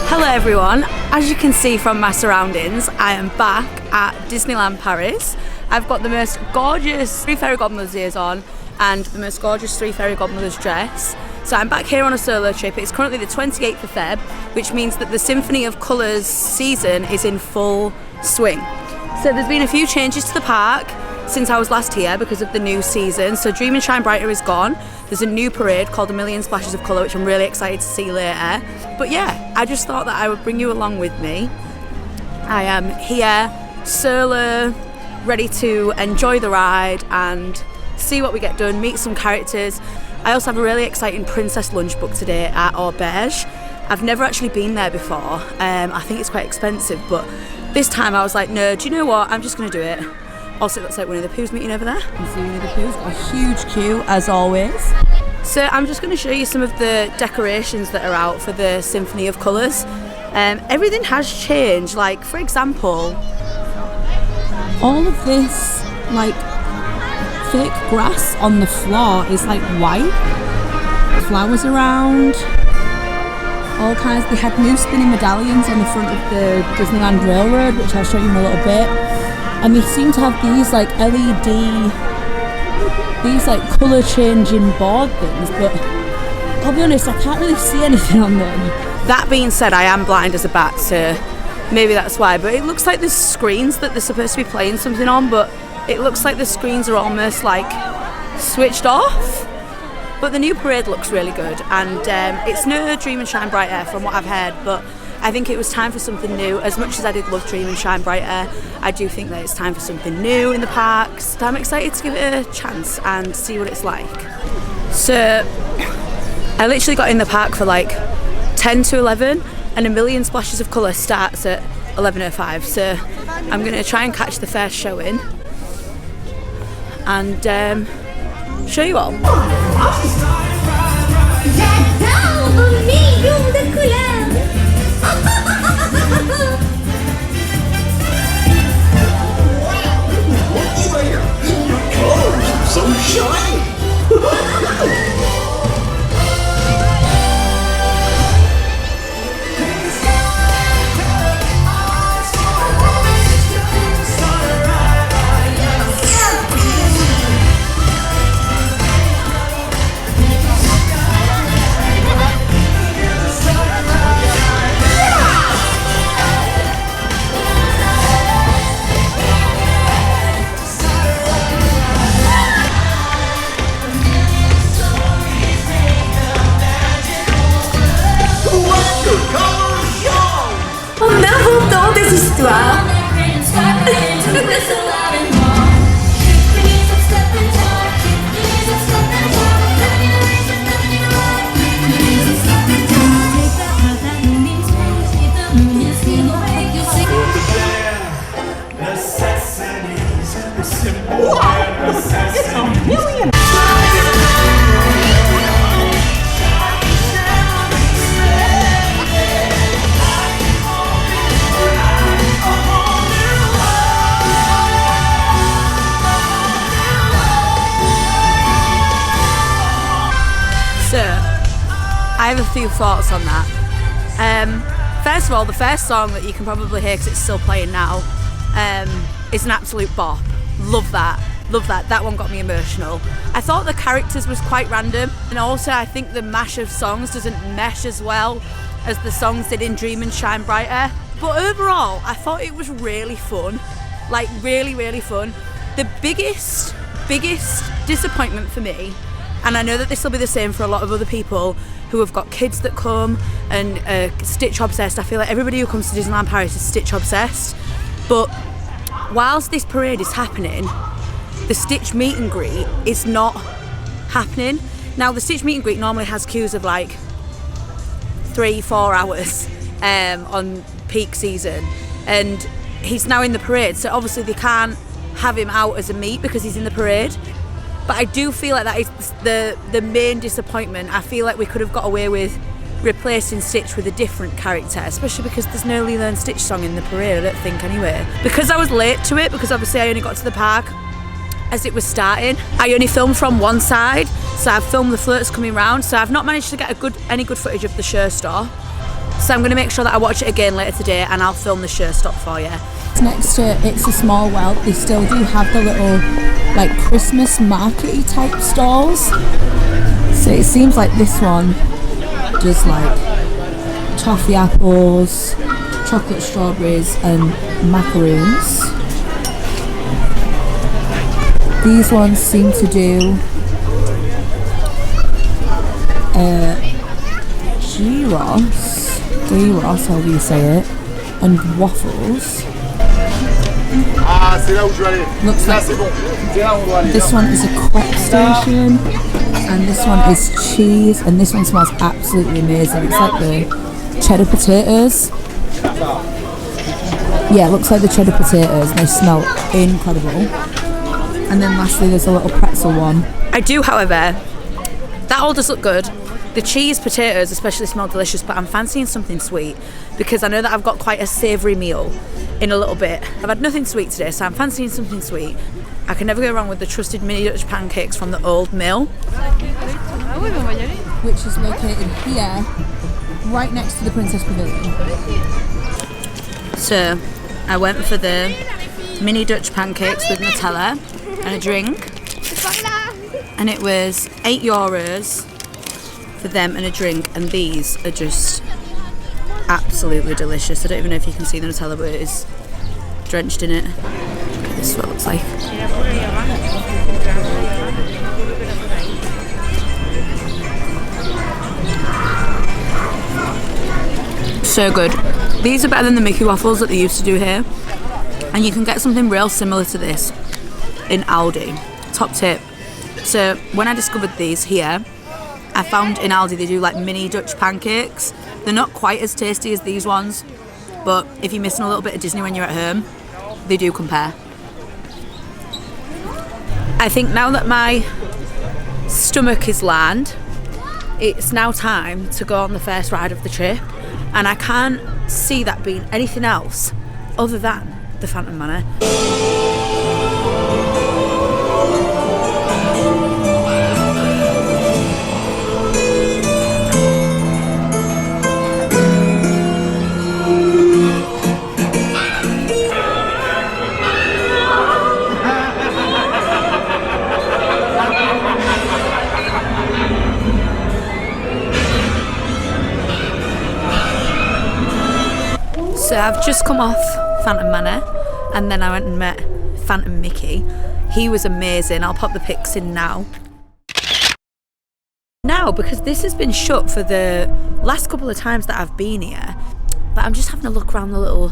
Hello everyone, as you can see from my surroundings, I am back at Disneyland Paris. I've got the most gorgeous 3 fairy godmothers ears on and the most gorgeous 3 fairy godmothers dress. So I'm back here on a solo trip. It's currently the 28th of Feb, which means that the Symphony of Colours season is in full swing. So there's been a few changes to the park since I was last here because of the new season. So Dream and Shine Brighter is gone. There's a new parade called A Million Splashes of Colour, which I'm really excited to see later. But yeah, I just thought that I would bring you along with me. I am here, solo, ready to enjoy the ride and see what we get done, meet some characters. I also have a really exciting princess lunch booked today at Auberge. I've never actually been there before. I think it's quite expensive, but this time I was like, no, do you know what? I'm just going to do it. Also, it looks like Winnie the Pooh's meeting over there. You can see Winnie the Pooh's got a huge queue, as always. So I'm just going to show you some of the decorations that are out for the Symphony of Colours. Everything has changed. Like, for example, all of this, like, fake grass on the floor is, like, white. Flowers around. All kinds. They had new spinning medallions on the front of the Disneyland Railroad, which I'll show you in a little bit. And they seem to have these like LED, these like colour changing board things, but I'll be honest, I can't really see anything on them. That being said, I am blind as a bat, so maybe that's why, but it looks like there's screens that they're supposed to be playing something on, but it looks like the screens are almost like switched off. But the new parade looks really good, and it's no Dream and Shine Brighter from what I've heard, but I think it was time for something new. As much as I did love Dream and Shine Brighter, I do think that it's time for something new in the parks. So I'm excited to give it a chance and see what it's like. So I literally got in the park for like 10 to 11 and A Million Splashes of Colour starts at 11:05. So I'm going to try and catch the first showing and show you all. So shiny! I have a few thoughts on that. First of all, the first song that you can probably hear because it's still playing now is an absolute bop. Love that. Love that. That one got me emotional. I thought the characters was quite random, and also I think the mash of songs doesn't mesh as well as the songs did in Dream and Shine Brighter. But overall, I thought it was really fun. Like really, really fun. The biggest disappointment for me, and I know that this will be the same for a lot of other people who have got kids that come and Stitch obsessed. I feel like everybody who comes to Disneyland Paris is Stitch obsessed. But whilst this parade is happening, the Stitch meet and greet is not happening. Now the Stitch meet and greet normally has queues of like 3-4 hours on peak season, and he's now in the parade, so obviously they can't have him out as a meet because he's in the parade. But I do feel like that is the main disappointment. I feel like we could have got away with replacing Stitch with a different character, especially because there's no Lilo and Stitch song in the parade, I don't think anyway. Because I was late to it, because obviously I only got to the park as it was starting. I only filmed from one side, so I've filmed the floats coming round, so I've not managed to get any good footage of the show stop. So I'm going to make sure that I watch it again later today and I'll film the show stop for you. Next to It's a Small World, they still do have the little like Christmas market-y type stalls. So it seems like this one does like toffee apples, chocolate strawberries and macaroons. These ones seem to do gyros, however you say it, and waffles. Looks like this one is a crop station, and this one is cheese, and this one smells absolutely amazing. It's like the cheddar potatoes. Yeah, it looks like the cheddar potatoes, and they smell incredible. And then lastly there's a little pretzel one. I do, however, that all does look good. The cheese potatoes especially smell delicious, but I'm fancying something sweet because I know that I've got quite a savoury meal in a little bit. I've had nothing sweet today, so I'm fancying something sweet. I can never go wrong with the trusted mini Dutch pancakes from the Old Mill, which is located here, right next to the Princess Pavilion. So I went for the mini Dutch pancakes with Nutella and a drink, and it was €8 for them and a drink, and these are just absolutely delicious. I don't even know if you can see the Nutella, but it is drenched in it. Okay, this is what it looks like. So good. These are better than the Mickey waffles that they used to do here, and you can get something real similar to this in Aldi. Top tip. So when I discovered these here, I found in Aldi they do like mini Dutch pancakes. They're not quite as tasty as these ones, but if you're missing a little bit of Disney when you're at home, they do compare. I think now that my stomach is land, it's now time to go on the first ride of the trip, and I can't see that being anything else other than the Phantom Manor. So I've just come off Phantom Manor, and then I went and met Phantom Mickey. He was amazing. I'll pop the pics in now. Now, because this has been shut for the last couple of times that I've been here, but I'm just having a look around the little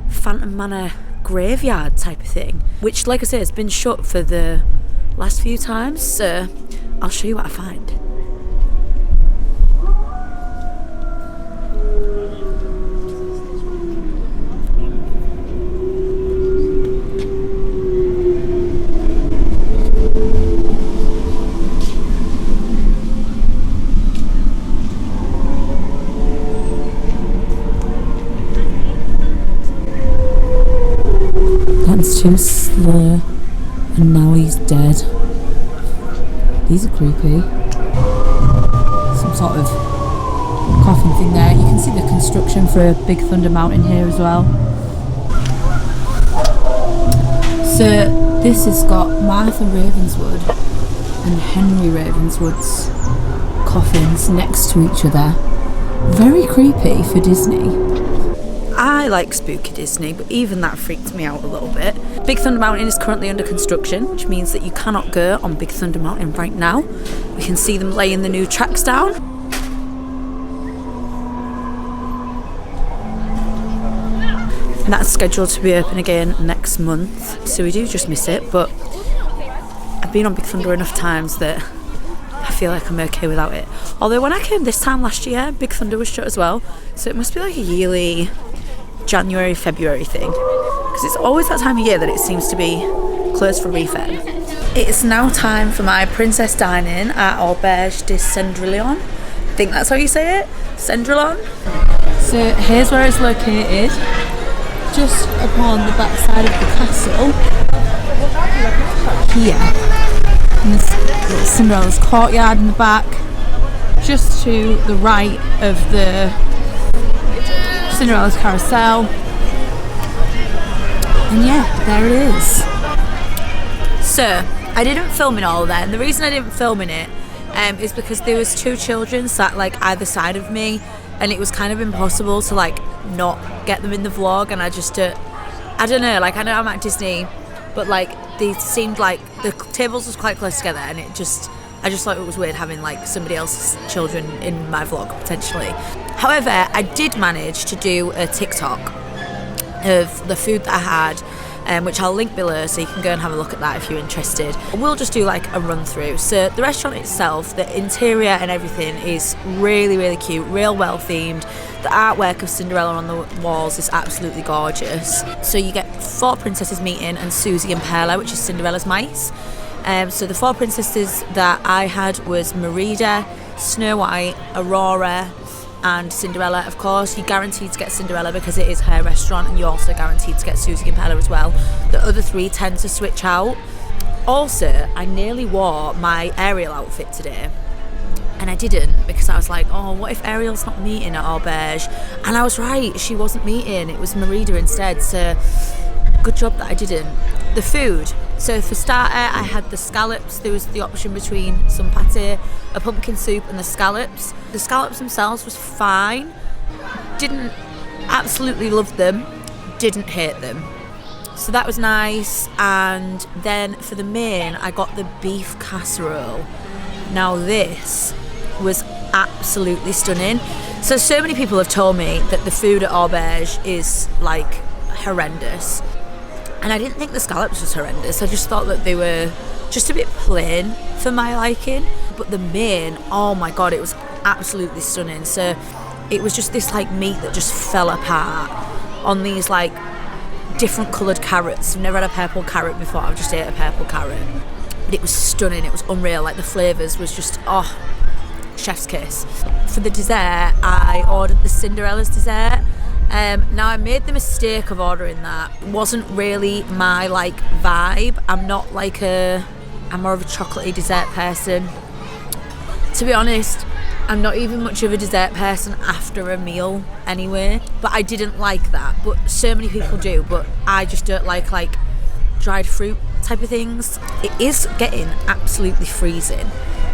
Phantom Manor graveyard type of thing, which, like I say, has been shut for the last few times, so I'll show you what I find. Too slow, and now he's dead. These are creepy. Some sort of coffin thing there. You can see the construction for Big Thunder Mountain here as well. So this has got Martha Ravenswood and Henry Ravenswood's coffins next to each other. Very creepy for Disney. I like spooky Disney, but even that freaked me out a little bit. Big Thunder Mountain is currently under construction, which means that you cannot go on Big Thunder Mountain right now. We can see them laying the new tracks down. And that's scheduled to be open again next month, so we do just miss it, but I've been on Big Thunder enough times that I feel like I'm okay without it. Although when I came this time last year, Big Thunder was shut as well, so it must be like a yearly January, February thing, because it's always that time of year that it seems to be closed for refit. It's now time for my princess dining at Auberge de Cendrillon. I think that's how you say it, Cendrillon. So here's where it's located, just upon the back side of the castle. here. And this little Cinderella's courtyard in the back. Just to the right of the Cinderella's carousel. And yeah, there it is. So, I didn't film it all then. The reason I didn't film in it is because there was 2 children sat like either side of me, and it was kind of impossible to like not get them in the vlog. And I just I don't know, like I know I'm at Disney, but like they seemed like the tables was quite close together, and I just thought it was weird having like somebody else's children in my vlog potentially. However, I did manage to do a TikTok of the food that I had, which I'll link below, so you can go and have a look at that if you're interested. We'll just do like a run through. So the restaurant itself, the interior and everything is really, really cute, real well themed. The artwork of Cinderella on the walls is absolutely gorgeous. So you get 4 princesses meeting and Susie and Perla, which is Cinderella's mice. So the 4 princesses that I had was Merida, Snow White, Aurora, and Cinderella. Of course, you're guaranteed to get Cinderella because it is her restaurant, and you're also guaranteed to get Susie and Perla as well. The other 3 tend to switch out. Also, I nearly wore my Ariel outfit today, and I didn't, because I was like, oh, what if Ariel's not meeting at Auberge? And I was right, she wasn't meeting, it was Merida instead, so good job that I didn't. The food. So for starter, I had the scallops. There was the option between some pate, a pumpkin soup, and the scallops. The scallops themselves was fine. Didn't absolutely love them. Didn't hate them. So that was nice. And then for the main, I got the beef casserole. Now this was absolutely stunning. So many people have told me that the food at Auberge is like horrendous. And I didn't think the scallops was horrendous. I just thought that they were just a bit plain for my liking. But the main, oh my god, it was absolutely stunning. So it was just this like meat that just fell apart on these like different coloured carrots. I've never had a purple carrot before. I've just ate a purple carrot. But it was stunning. It was unreal. Like the flavours was just, oh, chef's kiss. For the dessert, I ordered the Cinderella's dessert. Now I made the mistake of ordering that. It wasn't really my like vibe. I'm more of a chocolatey dessert person. To be honest, I'm not even much of a dessert person after a meal anyway. But I didn't like that. But so many people do. But I just don't like dried fruit type of things. It is getting absolutely freezing.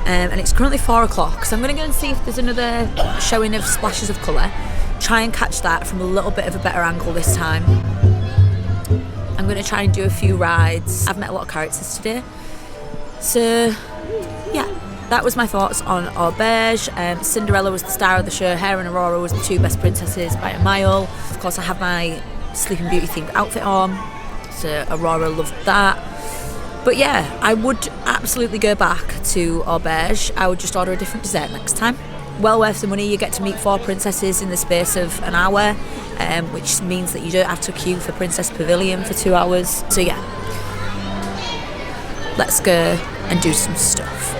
And it's currently 4 o'clock. So I'm going to go and see if there's another showing of Splashes of Colour. Try and catch that from a little bit of a better angle this time. I'm going to try and do a few rides. I've met a lot of characters today. So, yeah, that was my thoughts on Auberge. Cinderella was the star of the show. Her and Aurora was the 2 best princesses by a mile. Of course, I have my Sleeping Beauty themed outfit on. So Aurora loved that. But yeah, I would absolutely go back to Auberge. I would just order a different dessert next time. Well worth the money. You get to meet 4 princesses in the space of an hour, which means that you don't have to queue for Princess Pavilion for 2 hours. So yeah, let's go and do some stuff.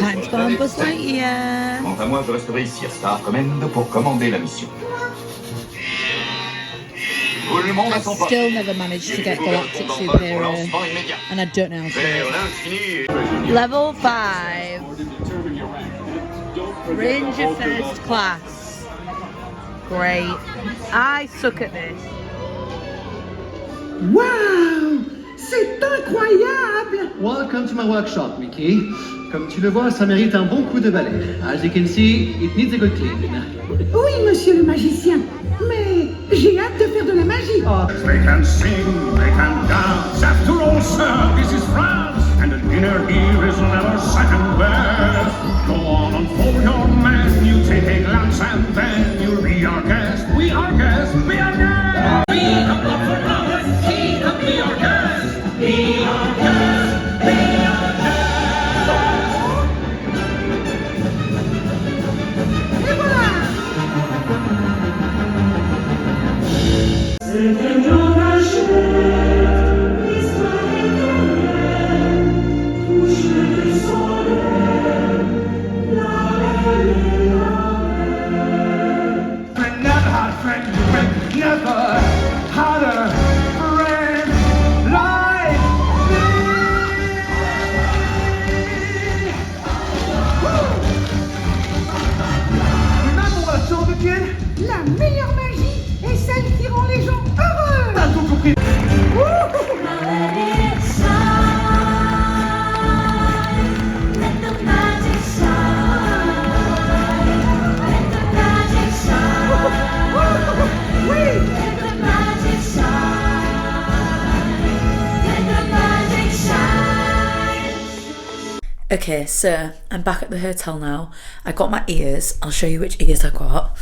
Time to go on Buzz Lightyear. Quant à moi, je resterai ici à Star Command pour commander la mission. Tout le monde à son poste. Still never managed to get galactic superhero, and I don't know how to do it. Level 5. Ranger First Class. Great. I suck at this. Waouh! C'est incroyable! Welcome to my workshop, Mickey. Comme tu le vois, ça mérite un bon coup de balai. As you can see, it needs a good clean. Oui, monsieur le magicien, mais j'ai hâte de faire de la magie. Oh. They can sing, they can dance. After all, sir, this is France, and a dinner here is never second best. Go on, unfold your menu, take a glance, and then you'll be our guest. We are guests, be our guest. We have love for others, he can be our guest. Be our guest, be our guest. Et voilà! Never had a friend like Remember what I told you, kid? La meilleure magie est celle qui rend les gens heureux! T'as tout compris. Okay, so I'm back at the hotel now. I got my ears. I'll show you which ears I got.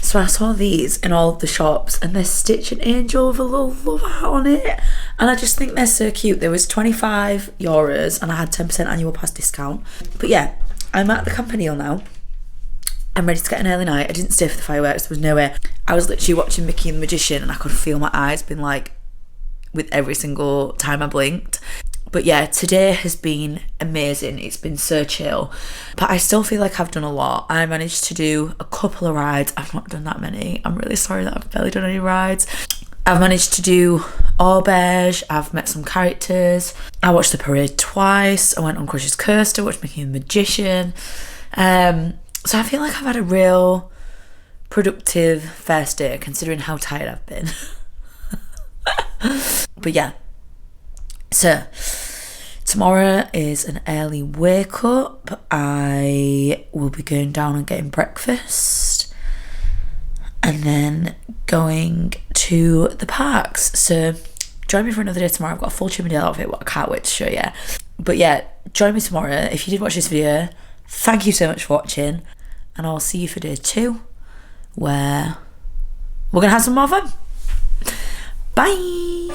So I saw these in all of the shops and they're Stitch and Angel with a little love heart on it. And I just think they're so cute. There was €25 and I had 10% annual pass discount. But yeah, I'm at the Campanile now. I'm ready to get an early night. I didn't stay for the fireworks, there was no way. I was literally watching Mickey and the Magician and I could feel my eyes being like with every single time I blinked. But yeah, today has been amazing. It's been so chill. But I still feel like I've done a lot. I managed to do a couple of rides. I've not done that many. I'm really sorry that I've barely done any rides. I've managed to do Auberge. I've met some characters. I watched the parade twice. I went on Crush's Coaster, watched Mickey and the Magician. So I feel like I've had a real productive first day considering how tired I've been. But yeah. So, tomorrow is an early wake up. I will be going down and getting breakfast and then going to the parks. So, join me for another day tomorrow. I've got a full Chippendale outfit, what I can't wait to show you. But yeah, join me tomorrow. If you did watch this video, thank you so much for watching. And I'll see you for day 2, where we're going to have some more fun. Bye!